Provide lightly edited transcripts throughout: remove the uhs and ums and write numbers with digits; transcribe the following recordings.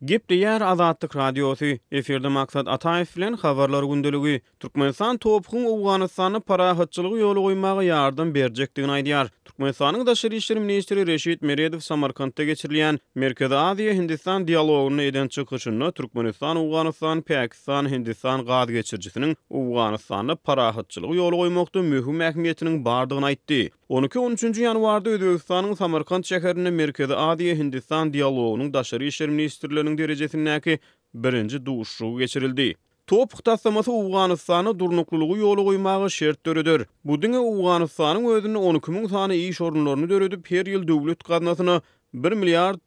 Gepleýär Azatlyk Radiosu. Eferde maksat Ataýew bilen habarlar gündeligi. Türkmenistan topygyň Awganystany parahatçylygy ýoly goýmagy ýardym berjekdigini aýdýar. Türkmenistanyň Daşary işleri ministri Reşit Meredow Samarkandda geçirilýän Merkezi Aziýa Hindistan dialoguny eden çykyşyny Türkmenistan, Awganystan, Pakistan, Hindistan gaz geçirjisiniň Awganystanda parahatçylygy ýoly goýmakda möhüm ähmiýetiniň bardygyny aýtdy. 12-13 ýanwarda Özbegistanyň Samarkand şäherinde Merkezi Aziýa Hindistan dialogunyň Daşary işleri ministrleriniň derejesindäki birinji duşuşy geçirildi. Top taslamasy Awganystany durnuklulygy ýoly goýmagy şert döredir. Bu diňe Awganystanyň özüne 12.000 sany iş orunlaryny döredip her ýyl döwlet gaznasyna $1 milliard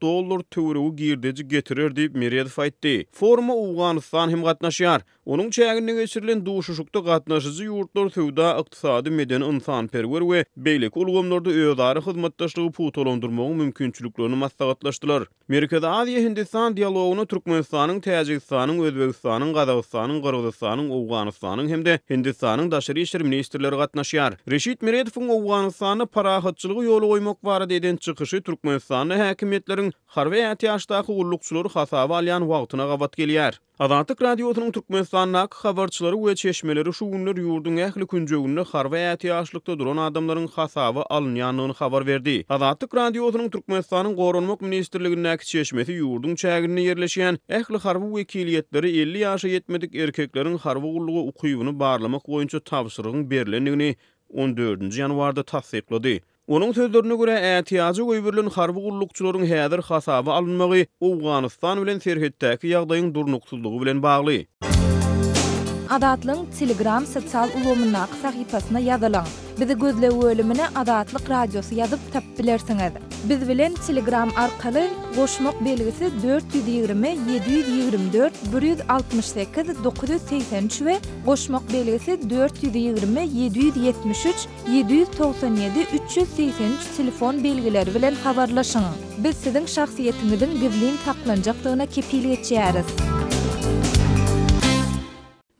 töweregi girdeji getirir diýip Meredow aýtdy. Foruma Awganystan hem gatnaşýar. Onuň çäginde geçirilen duşuşukda gatnaşyjy ýurtlar söwda, ykdysady, medeni, ynsanperwer we beýleki ulgamlarda özara hyzmatdaşlygy putolandyrmagyň mümkinçiliklerini maslahatlaşdylar. Merkezi Aziýa Hindistan dialoguny Türkmenistanyň, Täjikistanyň, Özbegistanyň, Gazagystanyň, Gyrgyzstanyň, Awganystanyň hemde Hindistanyň daşary işleri ministrleri gatnaşýar. Reşit Meredowyň Awganystany parahatçylygy ýoly goýmak barada eden çykyşy Türkmenistanyň häkimetleriň harby ýaşdaky gullukçylary hasaba alýan wagtyna gabat gelýär. Azatlyk Radiosynyň Türkmenistanyň habarçylary we çeşmeleri şu günler ýurdun ähli künjeginde harby ýaşlykda duran adamlaryň hasaba alınýanlygyny habar berdi. Azatlyk Radiosynyň Türkmenistanyň Gorunmak ministrligindäki çeşmesi ýurdun çäginde ýerleşýän ähli harby wekiliýetleri 50 ýaşa ýetmedik erkekleriň harby gullugy ukybyny barlamak boýunça tapşyrygyň berilendigini 14 ýanwarda tasdiklady. Onun sözlerine göre ätiýajy goýberilen harby gullukçylaryň häzir hasaba alınmagy Awganystan bilen serhetdäki ýagdaýyň durnuksuzlygy bilen bagly. Azatlyň Telegram sosial ulgamyna sahypasyna ýazylaň. Bizi gözlew bölümine Azatlyk Radiosu ýazyp tap bilersiňiz. Biz bilen Telegram arkaly goşmak belgisi 420 724 168 983 we goşmak belgisi 420 773 797 383 telefon belgileri bilen habarlaşyň. Biz siziň şahsiýetiňiziň gizlin taklanjakdygyna kepillik etýäris.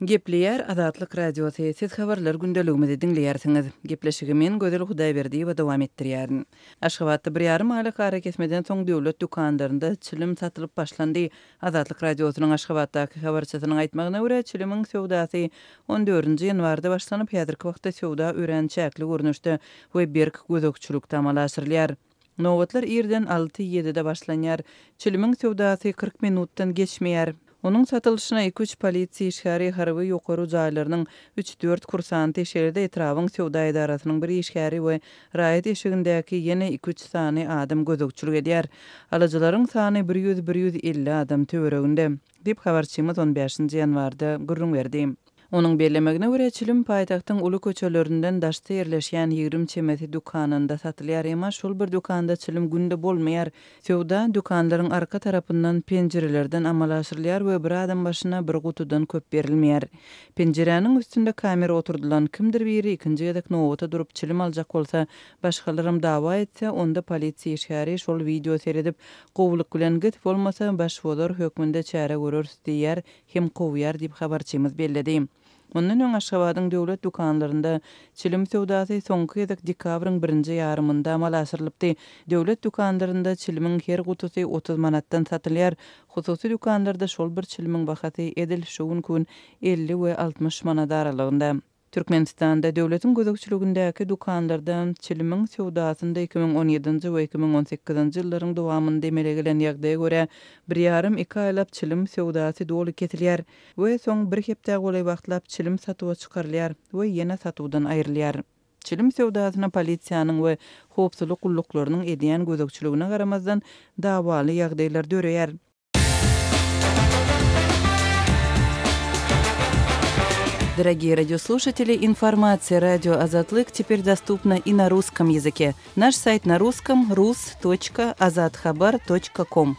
Gepleýär Azatlyk Radiosu. Siz habarlar gündeligimizi dinleýärsiňiz. Gepleşigimiň Gözel Hudaýberdiýew dowam etdirýär. Aşgabatda 1,5 aýlyk ara kesmeden soň döwlet dukanlarynda çilim satylyp başlandy. Azatlyk Radiosynyň Aşgabatdaky habarçysynyň aýtmagyna görä, çilimiň sowdasy 14-nji ýanwarda başlanyp häzirki wagtda sowda öwrençäkli görnüşde we berk gözükçülükde amalaşdyrylýar. Nowatlar ýerden 6-7-de başlanýar. Çilimiň sowdasy 40 minutdan geçmeýär. Onun satılışına 2-3 polisiýa işgäri harby ýokary jaýlarynyň 3-4 kursanty şeýerde etrawyň sowda edarasynyň bir işgäri we raýat eşigindäki ýene 2-3 sany adam gözükçülük edýär. Alyjylaryň sany 100-150 adam töwereginde diýip habarçymyz 15-nji ýanwarda gürrüň berdi. Onun bellemegine görä çilim paýtagtyň uly köçelerinden daşda ýerleşýän 20 çemeti dukanynda satylýar, emma şol bir dukanda çilim günde bolmaýar. Sowda dukanlaryň arka tarapyndan penjerelerden amalaşdyrylýar we bir adam başyna bir gutudan köp berilmeýär. Penjereniň üstünde kamera oturdulan kimdir biri ikinji ýadak nowata durup çilim aljak bolsa, başgalarym dawa etse, onda polisiýa işgäri şol video seredip gowluk bilen gitip bolmasa başwodar hökmünde çäre görürsiz diýär hem gowýar diýip habarçymyz belledi. Ondan öň Aşgabatyň döwlet dukanlarynda çilim sowdasy soňky ýadak dekabrň 1-nji ýarymynda amalaşdyrlypdy. Döwlet dukanlarynda çilimiň her gutusy 30 manatdan satylýar. Hususy dukanlarda şol bir çilimiň bahasy edil şu gün 50 we 60 manat aralygynda. Türkmenistanda döwletiň gözükçülügindäki dukanlardan çilimiň sowdasynda 2017-nji we 2018-nji ýyllaryň dowamynda emele gelen ýagdaýa görä 1,5-2 aýlap çilim sowdasy doly ketilýär we soň bir hepde goly wagtlap çilim satywa çykarylýar we ýene satywdan aýrylýar. Çilim sowdasyna polisiýanyň we howpsuzlyk gulluklarynyň edýän gözükçülügine garamazdan dawaly ýagdaýlar döreýär. Дорогие радиослушатели, информация «Радио Азатлык» теперь доступна и на русском языке. Наш сайт на русском – rus.azatxabar.com.